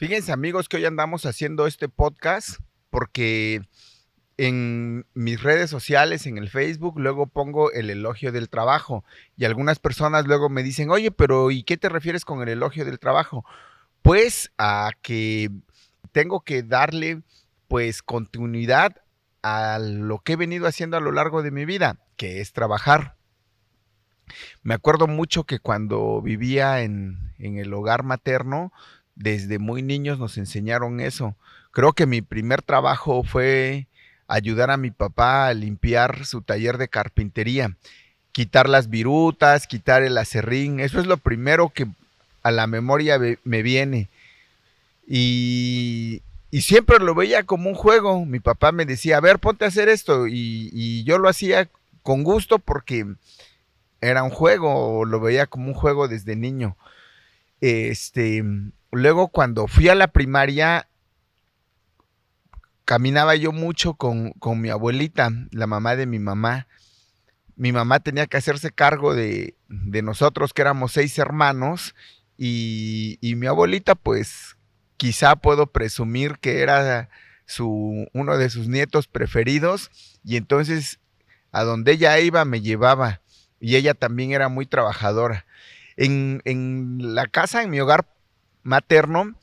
Fíjense, amigos, que hoy andamos haciendo este podcast porque en mis redes sociales, en el Facebook, luego pongo el elogio del trabajo y algunas personas luego me dicen, oye, pero ¿y qué te refieres con el elogio del trabajo? Pues a que tengo que darle pues continuidad a lo que he venido haciendo a lo largo de mi vida, que es trabajar. Me acuerdo mucho que cuando vivía en el hogar materno, desde muy niños nos enseñaron eso. Creo que mi primer trabajo fue ayudar a mi papá a limpiar su taller de carpintería, quitar las virutas, quitar el aserrín. Eso es lo primero que a la memoria me viene. Y siempre lo veía como un juego. Mi papá me decía, a ver, ponte a hacer esto. Y yo lo hacía con gusto porque era un juego, lo veía como un juego desde niño. Este, luego cuando fui a la primaria, caminaba yo mucho con mi abuelita, la mamá de mi mamá. Mi mamá tenía que hacerse cargo de nosotros, que éramos 6 hermanos, y mi abuelita, pues, quizá puedo presumir que era uno de sus nietos preferidos, y entonces a donde ella iba me llevaba, y ella también era muy trabajadora. En la casa, en mi hogar materno,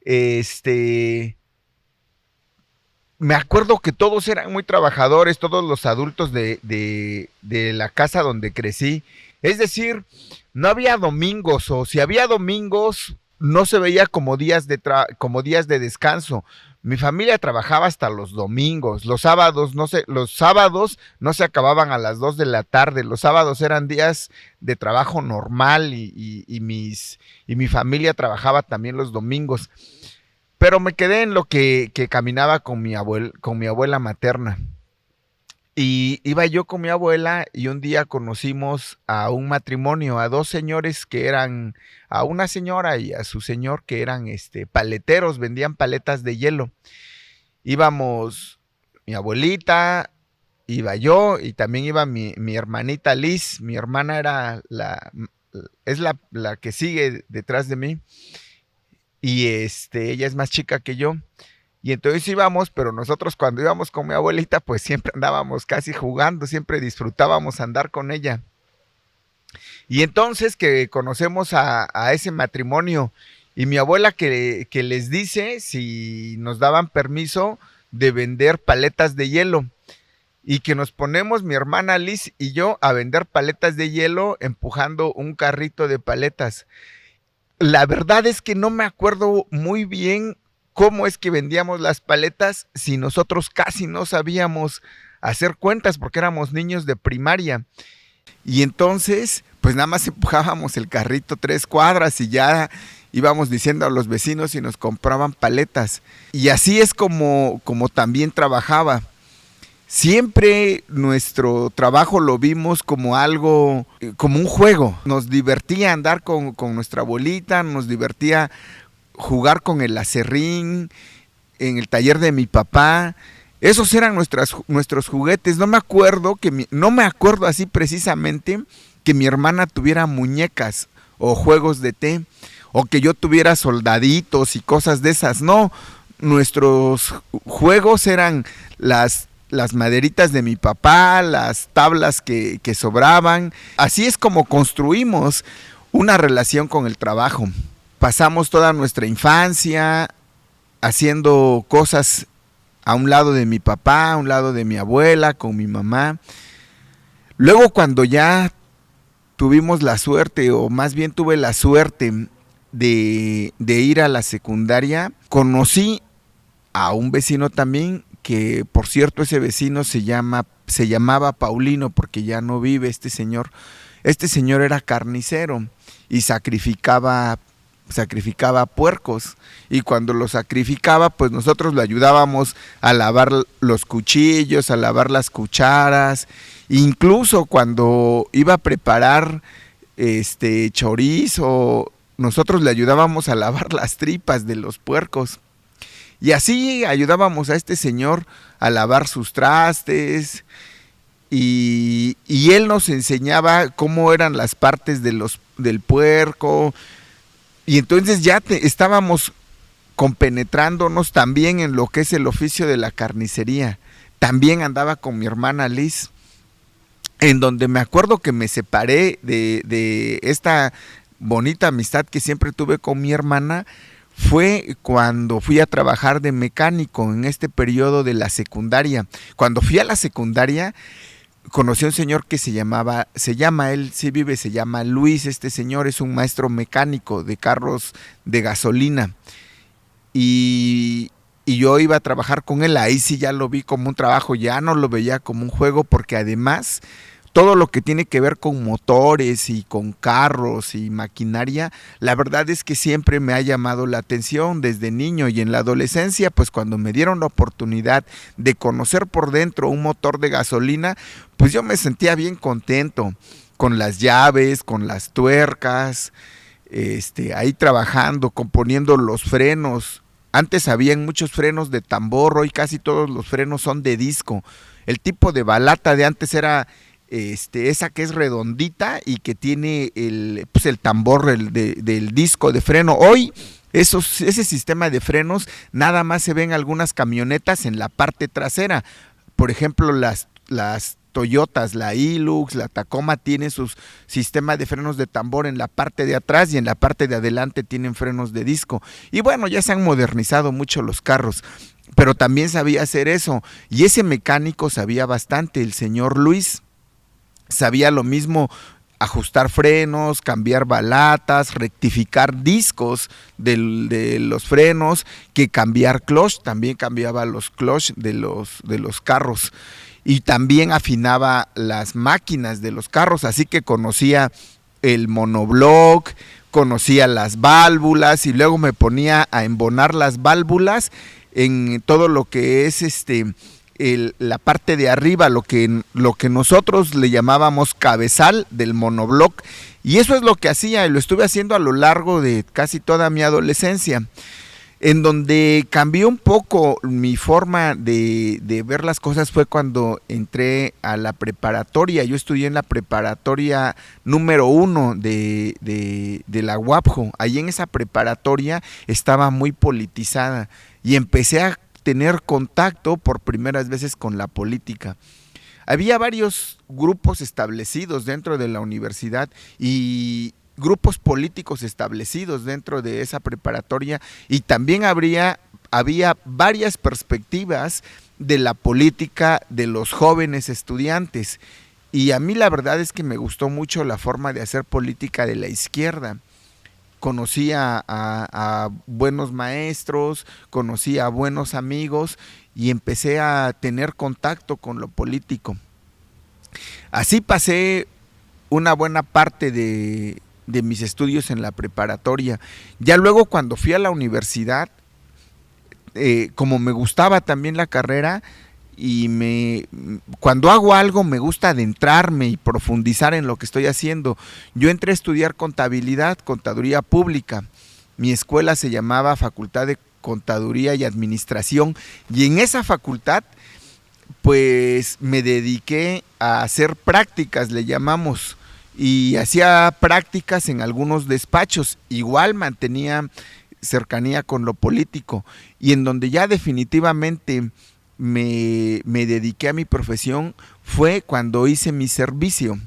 este, me acuerdo que todos eran muy trabajadores, todos los adultos de la casa donde crecí. Es decir, no había domingos, o si había domingos, no se veía como como días de descanso. Mi familia trabajaba hasta los domingos, los sábados no se acababan a las 2 de la tarde, los sábados eran días de trabajo normal y mi familia trabajaba también los domingos. Pero me quedé en lo que caminaba con mi abuela materna. Y iba yo con mi abuela y un día conocimos a un matrimonio, a dos señores que eran, a una señora y a su señor que eran paleteros, vendían paletas de hielo. Íbamos mi abuelita, iba yo y también iba mi hermanita Liz. Mi hermana es la que sigue detrás de mí y ella es más chica que yo. Y entonces íbamos, pero nosotros cuando íbamos con mi abuelita, pues siempre andábamos casi jugando, siempre disfrutábamos andar con ella. Y entonces que conocemos a ese matrimonio y mi abuela que les dice si nos daban permiso de vender paletas de hielo y que nos ponemos mi hermana Liz y yo a vender paletas de hielo empujando un carrito de paletas. La verdad es que no me acuerdo muy bien cómo es que vendíamos las paletas si nosotros casi no sabíamos hacer cuentas porque éramos niños de primaria. Y entonces, pues nada más empujábamos el carrito 3 cuadras y ya íbamos diciendo a los vecinos si nos compraban paletas. Y así es como también trabajaba. Siempre nuestro trabajo lo vimos como algo, como un juego. Nos divertía andar con nuestra abuelita, nos divertía jugar con el aserrín en el taller de mi papá. Esos eran nuestros juguetes. No me acuerdo así precisamente que mi hermana tuviera muñecas o juegos de té o que yo tuviera soldaditos y cosas de esas. No, nuestros juegos eran las maderitas de mi papá, las tablas que sobraban. Así es como construimos una relación con el trabajo. Pasamos toda nuestra infancia haciendo cosas a un lado de mi papá, a un lado de mi abuela, con mi mamá. Luego cuando ya tuvimos la suerte, o más bien tuve la suerte de ir a la secundaria, conocí a un vecino también, que por cierto ese vecino se llamaba Paulino porque ya no vive este señor. Este señor era carnicero y sacrificaba puercos, y cuando los sacrificaba pues nosotros lo ayudábamos a lavar los cuchillos, a lavar las cucharas, incluso cuando iba a preparar chorizo, nosotros le ayudábamos a lavar las tripas de los puercos. Y así ayudábamos a este señor a lavar sus trastes y él nos enseñaba cómo eran las partes del puerco. Y entonces ya estábamos compenetrándonos también en lo que es el oficio de la carnicería. También andaba con mi hermana Liz, en donde me acuerdo que me separé de esta bonita amistad que siempre tuve con mi hermana, fue cuando fui a trabajar de mecánico en este periodo de la secundaria. Cuando fui a la secundaria, conocí a un señor que se llama, él sí vive, se llama Luis. Este señor es un maestro mecánico de carros de gasolina. Y yo iba a trabajar con él, ahí sí ya lo vi como un trabajo, ya no lo veía como un juego, porque además todo lo que tiene que ver con motores y con carros y maquinaria, la verdad es que siempre me ha llamado la atención desde niño, y en la adolescencia, pues cuando me dieron la oportunidad de conocer por dentro un motor de gasolina, pues yo me sentía bien contento con las llaves, con las tuercas, ahí trabajando, componiendo los frenos. Antes habían muchos frenos de tambor, hoy casi todos los frenos son de disco. El tipo de balata de antes era esa que es redondita y que tiene el tambor del disco de freno. Hoy ese sistema de frenos nada más se ve en algunas camionetas en la parte trasera. Por ejemplo, las Toyotas, la Hilux, la Tacoma tienen sus sistemas de frenos de tambor en la parte de atrás, y en la parte de adelante tienen frenos de disco. Y bueno, ya se han modernizado mucho los carros, pero también sabía hacer eso, y ese mecánico sabía bastante, el señor Luis. Sabía lo mismo ajustar frenos, cambiar balatas, rectificar discos de los frenos, que cambiar clutch. También cambiaba los clutch de los carros, y también afinaba las máquinas de los carros, así que conocía el monobloc, conocía las válvulas, y luego me ponía a embonar las válvulas en todo lo que es la parte de arriba, lo que nosotros le llamábamos cabezal del monobloc, y eso es lo que hacía, y lo estuve haciendo a lo largo de casi toda mi adolescencia. En donde cambió un poco mi forma de ver las cosas fue cuando entré a la preparatoria. Yo estudié en la preparatoria número 1 de la UAPJO. Ahí en esa preparatoria estaba muy politizada, y empecé a tener contacto por primeras veces con la política. Había varios grupos establecidos dentro de la universidad, y grupos políticos establecidos dentro de esa preparatoria, y también había varias perspectivas de la política de los jóvenes estudiantes, y a mí la verdad es que me gustó mucho la forma de hacer política de la izquierda. Conocí a buenos maestros, conocí a buenos amigos, y empecé a tener contacto con lo político. Así pasé una buena parte de mis estudios en la preparatoria. Ya luego, cuando fui a la universidad, como me gustaba también la carrera, y cuando hago algo me gusta adentrarme y profundizar en lo que estoy haciendo. Yo entré a estudiar contabilidad, contaduría pública. Mi escuela se llamaba Facultad de Contaduría y Administración, y en esa facultad pues me dediqué a hacer prácticas, le llamamos, y hacía prácticas en algunos despachos. Igual mantenía cercanía con lo político, y en donde ya definitivamente me dediqué a mi profesión fue cuando hice mi servicio.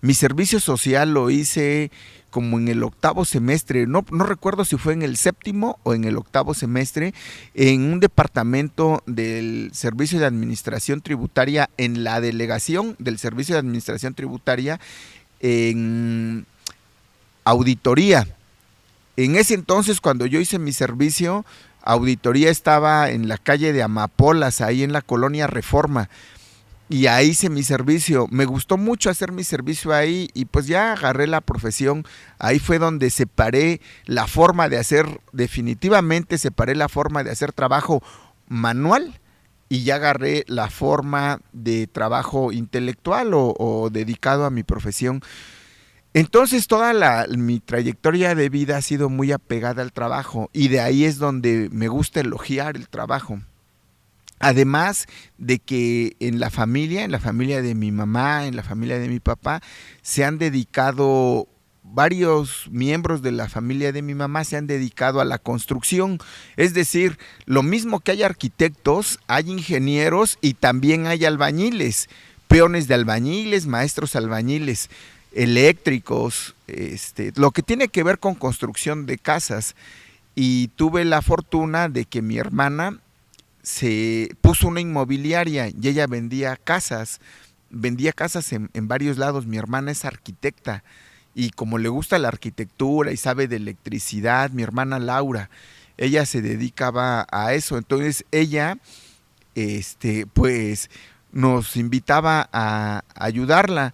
Mi servicio social lo hice como en el 8º semestre, no recuerdo si fue en el 7º o en el 8º semestre, en un departamento del Servicio de Administración Tributaria, en la delegación del Servicio de Administración Tributaria, en auditoría. En ese entonces, cuando yo hice mi servicio, auditoría estaba en la calle de Amapolas, ahí en la colonia Reforma, y ahí hice mi servicio. Me gustó mucho hacer mi servicio ahí, y pues ya agarré la profesión. Ahí fue donde separé la forma de hacer, definitivamente separé la forma de hacer trabajo manual, y ya agarré la forma de trabajo intelectual o dedicado a mi profesión. Entonces toda mi trayectoria de vida ha sido muy apegada al trabajo, y de ahí es donde me gusta elogiar el trabajo. Además de que en la familia de mi mamá, en la familia de mi papá, se han dedicado varios miembros de la familia de mi mamá se han dedicado a la construcción. Es decir, lo mismo que hay arquitectos, hay ingenieros y también hay albañiles, peones de albañiles, maestros albañiles, eléctricos, lo que tiene que ver con construcción de casas. Y tuve la fortuna de que mi hermana se puso una inmobiliaria y ella vendía casas en varios lados. Mi hermana es arquitecta y como le gusta la arquitectura y sabe de electricidad, mi hermana Laura, ella se dedicaba a eso. Entonces ella, pues nos invitaba a ayudarla.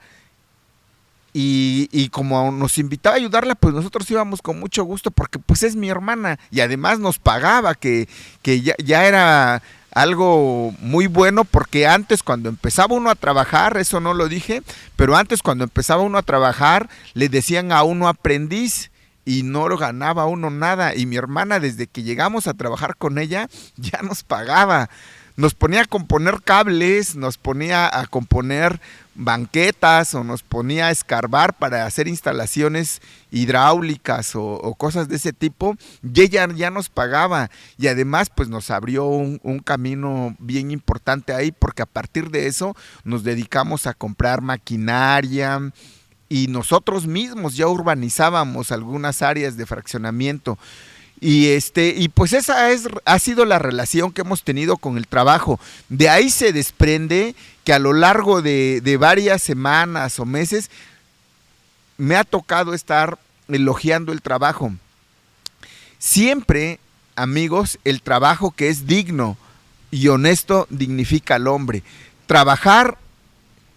Y como nos invitaba a ayudarla, pues nosotros íbamos con mucho gusto porque pues es mi hermana y además nos pagaba, que ya era algo muy bueno, porque antes cuando empezaba uno a trabajar, eso no lo dije, pero antes cuando empezaba uno a trabajar le decían a uno aprendiz y no lo ganaba uno nada, y mi hermana desde que llegamos a trabajar con ella ya nos pagaba. Nos ponía a componer cables, nos ponía a componer banquetas o nos ponía a escarbar para hacer instalaciones hidráulicas o cosas de ese tipo, y ella ya nos pagaba y además pues nos abrió un camino bien importante ahí, porque a partir de eso nos dedicamos a comprar maquinaria y nosotros mismos ya urbanizábamos algunas áreas de fraccionamiento. Y pues ha sido la relación que hemos tenido con el trabajo. De ahí se desprende que a lo largo de varias semanas o meses me ha tocado estar elogiando el trabajo. Siempre, amigos, el trabajo que es digno y honesto dignifica al hombre. Trabajar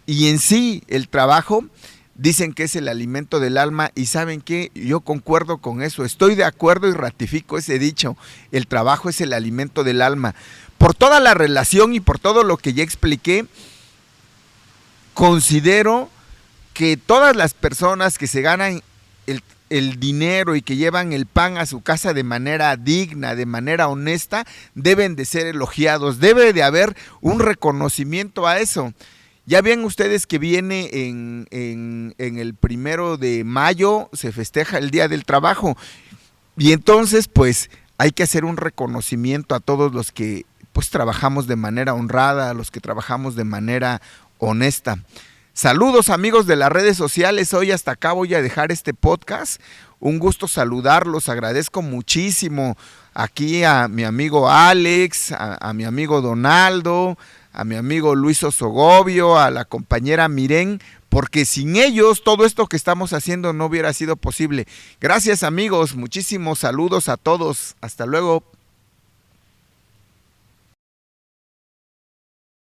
y en sí el trabajo dicen que es el alimento del alma, y ¿saben qué? Yo concuerdo con eso, estoy de acuerdo y ratifico ese dicho: el trabajo es el alimento del alma. Por toda la relación y por todo lo que ya expliqué, considero que todas las personas que se ganan el dinero y que llevan el pan a su casa de manera digna, de manera honesta, deben de ser elogiados, debe de haber un reconocimiento a eso. Ya ven ustedes que viene en el 1 de mayo, se festeja el Día del Trabajo, y entonces pues hay que hacer un reconocimiento a todos los que pues trabajamos de manera honrada, a los que trabajamos de manera honesta. Saludos, amigos de las redes sociales. Hoy hasta acá voy a dejar este podcast. Un gusto saludarlos, agradezco muchísimo aquí a mi amigo Alex, a mi amigo Donaldo, a mi amigo Luis Osogobio, a la compañera Miren, porque sin ellos todo esto que estamos haciendo no hubiera sido posible. Gracias, amigos, muchísimos saludos a todos, hasta luego.